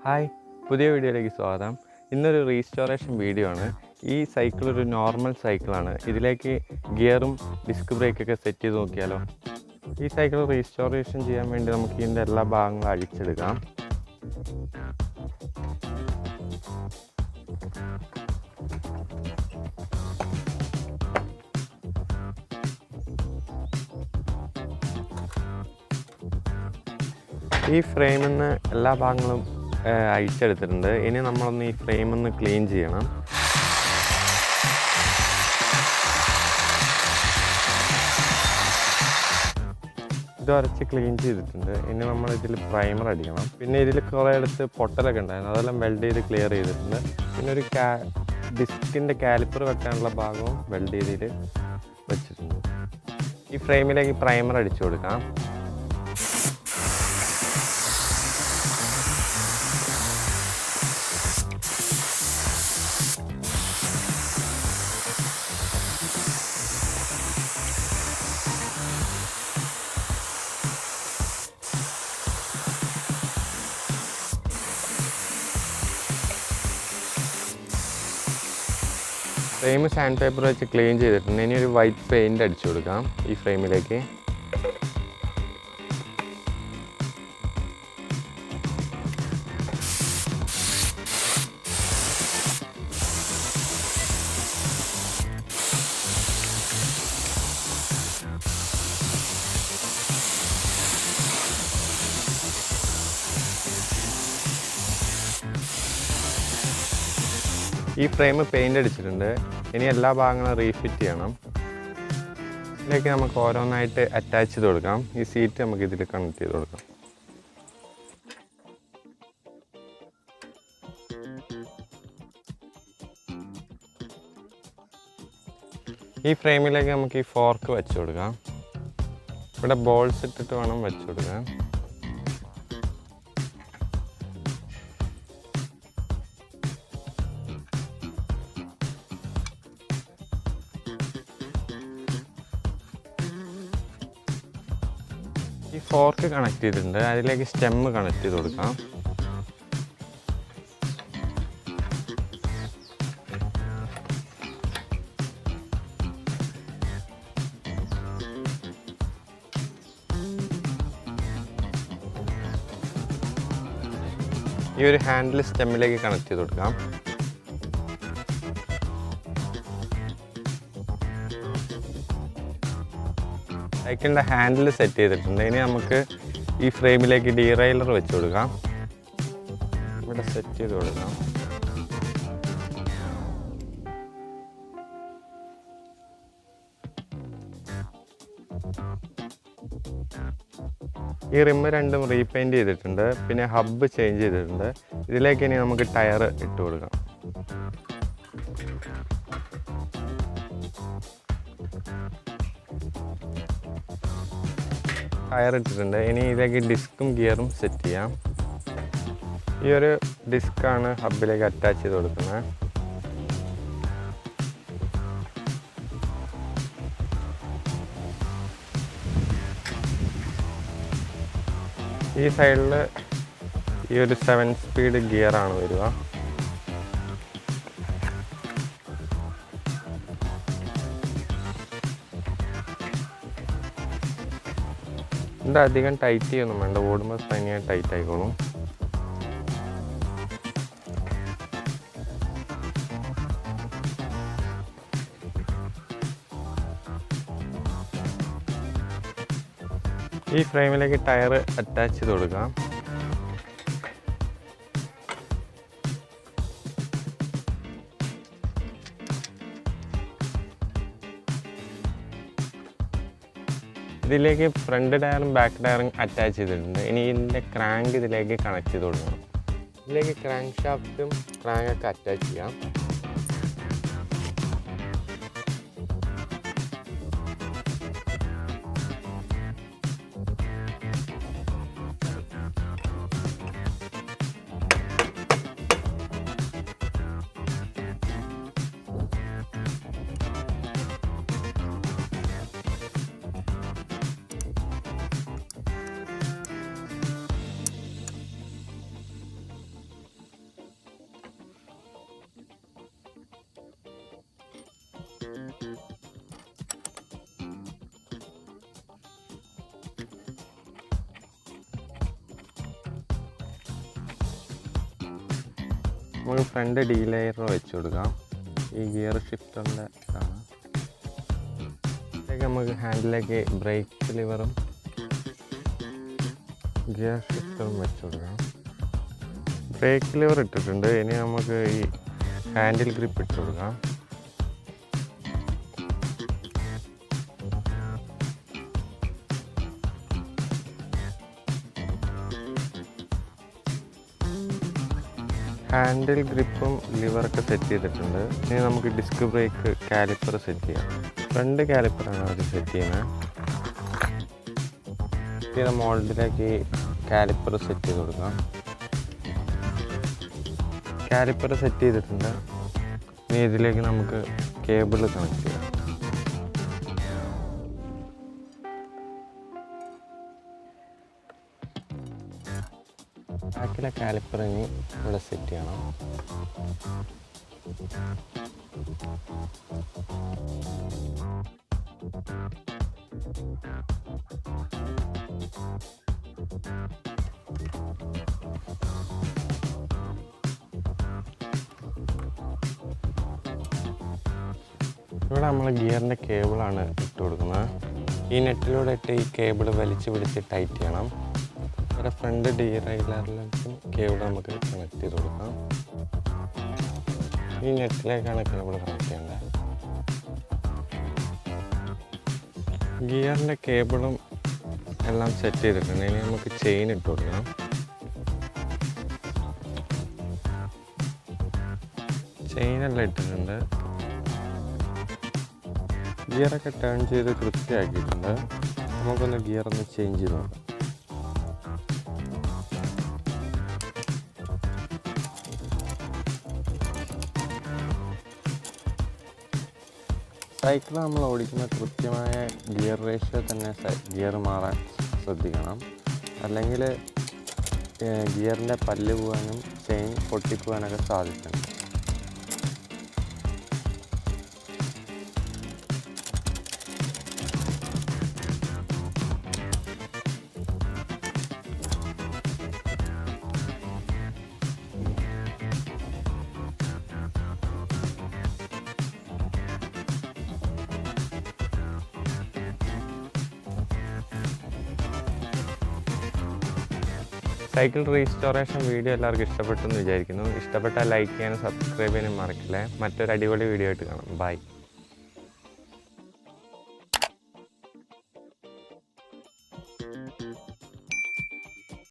Hi, പുതിയ വീഡിയോയിലേക്ക് സ്വാഗതം. ഇന്നൊരു റീസ്റ്റോറേഷൻ വീഡിയോ ആണ്. ഈ സൈക്കിൾ ഒരു നോർമൽ സൈക്കിളാണ്. ഇതിലേക്ക് ഗിയറും ഡിസ്ക് ബ്രേക്കൊക്കെ സെറ്റ് ചെയ്ത് നോക്കിയാലോ. ഈ സൈക്കിൾ റീസ്റ്റോറേഷൻ ചെയ്യാൻ വേണ്ടി നമുക്ക് ഇതിൻ്റെ എല്ലാ ഭാഗങ്ങളും അഴിച്ചെടുക്കാം. ഈ ഫ്രെയിമിൽ നിന്ന് എല്ലാ ഭാഗങ്ങളും അഴിച്ചെടുത്തിട്ടുണ്ട്. ഇനി നമ്മളൊന്ന് ഈ ഫ്രെയിമൊന്ന് ക്ലീൻ ചെയ്യണം. ഇത് അരച്ച് ക്ലീൻ ചെയ്തിട്ടുണ്ട്. ഇനി നമ്മൾ ഇതിൽ പ്രൈമർ അടിക്കണം. പിന്നെ ഇതിൽ കുറേ അടുത്ത് പൊട്ടലൊക്കെ ഉണ്ടായിരുന്നു, അതെല്ലാം വെൽഡ് ചെയ്ത് ക്ലിയർ ചെയ്തിട്ടുണ്ട്. പിന്നെ ഒരു ഡിസ്കിൻ്റെ കാലിപ്പർ വെക്കാനുള്ള ഭാഗവും വെൽഡ് ചെയ്തിട്ട് വെച്ചിട്ടുണ്ട്. ഈ ഫ്രെയിമിലേക്ക് പ്രൈമർ അടിച്ചു കൊടുക്കാം. ഫ്രെയിം സാൻഡ് പേപ്പർ വെച്ച് ക്ലീൻ ചെയ്തിട്ടുണ്ട്. ഇനി ഒരു വൈറ്റ് പെയിൻറ് അടിച്ചു കൊടുക്കാം ഈ ഫ്രെയിമിലേക്ക്. ഈ ഫ്രെയിം പെയിൻ്റ് അടിച്ചിട്ടുണ്ട്. ഇനി എല്ലാ ഭാഗങ്ങളും റീഫിറ്റ് ചെയ്യണം. ഇതിലേക്ക് നമുക്ക് ഓരോന്നായിട്ട് അറ്റാച്ച് ചെയ്ത് കൊടുക്കാം. ഈ സീറ്റ് നമുക്ക് ഇതിൽ കണക്ട് ചെയ്ത് കൊടുക്കാം. ഈ ഫ്രെയിമിലേക്ക് നമുക്ക് ഈ ഫോർക്ക് വെച്ച് കൊടുക്കാം. ഇവിടെ ബോൾസ് ഇട്ടിട്ട് വേണം വെച്ച് കൊടുക്കാൻ. ഈ ഫോർക്ക് കണക്ട് ചെയ്തിട്ടുണ്ട്. അതിലേക്ക് സ്റ്റെമ്മ് കണക്ട് ചെയ്ത് കൊടുക്കാം. ഈ ഒരു ഹാൻഡിൽ സ്റ്റെമ്മിലേക്ക് കണക്ട് ചെയ്ത് കൊടുക്കാം. സൈക്കിളിൻ്റെ ഹാൻഡിൽ സെറ്റ് ചെയ്തിട്ടുണ്ട്. ഇനി നമുക്ക് ഈ ഫ്രെയിമിലേക്ക് ഡീറൈലർ വെച്ച് കൊടുക്കാം. ഇവിടെ സെറ്റ് ചെയ്ത് കൊടുക്കാം. ഈ റിമ്മ് രണ്ടും റീപെയിൻറ്റ് ചെയ്തിട്ടുണ്ട്. പിന്നെ ഹബ്ബ് ചേഞ്ച് ചെയ്തിട്ടുണ്ട്. ഇതിലേക്ക് ഇനി നമുക്ക് ടയർ ഇട്ട് കൊടുക്കാം. ടയർ ഇട്ടിട്ടുണ്ട്. ഇനി ഇതിലേക്ക് ഡിസ്കും ഗിയറും സെറ്റ് ചെയ്യാം. ഈ ഒരു ഡിസ്ക്കാണ് ഹബിലേക്ക് അറ്റാച്ച് ചെയ്ത് കൊടുക്കുന്നത്. ഈ സൈഡിൽ ഈ ഒരു 7 സ്പീഡ് ഗിയറാണ് വരിക. ഇത് അധികം ടൈറ്റ് ചെയ്യൊന്നും വേണ്ട, ഓടുമ്പോൾ തനിയെ ടൈറ്റ് ആയിക്കോളും. ഈ ഫ്രെയിമിലേക്ക് ടയർ അറ്റാച്ച് ചെയ്ത് കൊടുക്കാം. ഇതിലേക്ക് ഫ്രണ്ട് ടയറും ബാക്ക് ടയറും അറ്റാച്ച് ചെയ്തിട്ടുണ്ട്. ഇനി ഇതിൻ്റെ ക്രാങ്ക് ഇതിലേക്ക് കണക്ട് ചെയ്ത് കൊടുക്കണം. ഇതിലേക്ക് ക്രാങ്ക് ഷാഫ്റ്റും ക്രാങ്കൊക്കെ അറ്റാച്ച് ചെയ്യാം. നമുക്ക് ഫ്രണ്ട് ഡീലെയർ വെച്ച് കൊടുക്കാം. ഈ ഗിയർ ഷിഫ്റ്ററിൻ്റെ ഇതാണ്. നമുക്ക് ഹാൻഡിലേക്ക് ബ്രേക്ക് ലിവറും ഗിയർ ഷിഫ്റ്ററും വെച്ച് കൊടുക്കാം. ബ്രേക്ക് ലിവർ ഇട്ടിട്ടുണ്ട്. ഇനി നമുക്ക് ഈ ഹാൻഡിൽ ഗ്രിപ്പ് ഇട്ട് കൊടുക്കാം. ഹാൻഡിൽ ഗ്രിപ്പും ലിവറൊക്കെ സെറ്റ് ചെയ്തിട്ടുണ്ട്. ഇനി നമുക്ക് ഡിസ്ക് ബ്രേക്ക് കാലിപ്പർ സെറ്റ് ചെയ്യാം. ഫ്രണ്ട് കാലിപ്പറാണ് അത് സെറ്റ് ചെയ്യുന്നത്. പിന്നെ മോൾഡിലേക്ക് കാലിപ്പർ സെറ്റ് ചെയ്ത് കൊടുക്കാം. കാലിപ്പർ സെറ്റ് ചെയ്തിട്ടുണ്ട്. ഇനി ഇതിലേക്ക് നമുക്ക് കേബിൾ കണക്ട് ചെയ്യാം. ബാക്കിലെ കാലിപ്പർ ഇനി ഇവിടെ സെറ്റ് ചെയ്യണം. ഇവിടെ നമ്മൾ ഗിയറിൻ്റെ കേബിളാണ് ഇട്ട് കൊടുക്കുന്നത്. ഈ നെറ്റിലൂടെ ഇട്ട് ഈ കേബിൾ വലിച്ചു പിടിച്ച് ടൈറ്റ് ചെയ്യണം. ഇവിടെ ഫ്രണ്ട് ഡീറൈലറിലേക്കും കേബിൾ നമുക്ക് കണക്ട് ചെയ്ത് കൊടുക്കാം. ഈ നെറ്റിലേക്കാണ് കേബിൾ കണക്ട് ചെയ്യേണ്ടത്. ഗിയറിൻ്റെ കേബിളും എല്ലാം സെറ്റ് ചെയ്തിട്ടുണ്ട്. ഇനി നമുക്ക് ചെയിൻ ഇട്ട് കൊടുക്കാം. ചെയിനെല്ലാം ഇട്ടിട്ടുണ്ട്. ഗിയറൊക്കെ ടേൺ ചെയ്ത് കൃത്യമാക്കിയിട്ടുണ്ട്. നമുക്കൊന്ന് ഗിയറൊന്ന് ചേഞ്ച് ചെയ്ത് നോക്കാം. സൈക്കിൾ നമ്മൾ ഓടിക്കുന്ന കൃത്യമായ ഗിയർ റേഷ്യോ തന്നെ ഗിയർ മാറാൻ ശ്രദ്ധിക്കണം. അല്ലെങ്കിൽ ഗിയറിൻ്റെ പല്ല് പോകാനും ചെയിൻ പൊട്ടിപ്പോകാനൊക്കെ സാധ്യതയുണ്ട്. സൈക്കിൾ റീസ്റ്റോറേഷൻ വീഡിയോ എല്ലാവർക്കും ഇഷ്ടപ്പെട്ടെന്ന് വിചാരിക്കുന്നു. ഇഷ്ടപ്പെട്ടാൽ ലൈക്ക് ചെയ്യാനും സബ്സ്ക്രൈബ് ചെയ്യാനും മറക്കില്ലേ. മറ്റൊരു അടിപൊളി വീഡിയോ ആയിട്ട് കാണാം. ബൈ.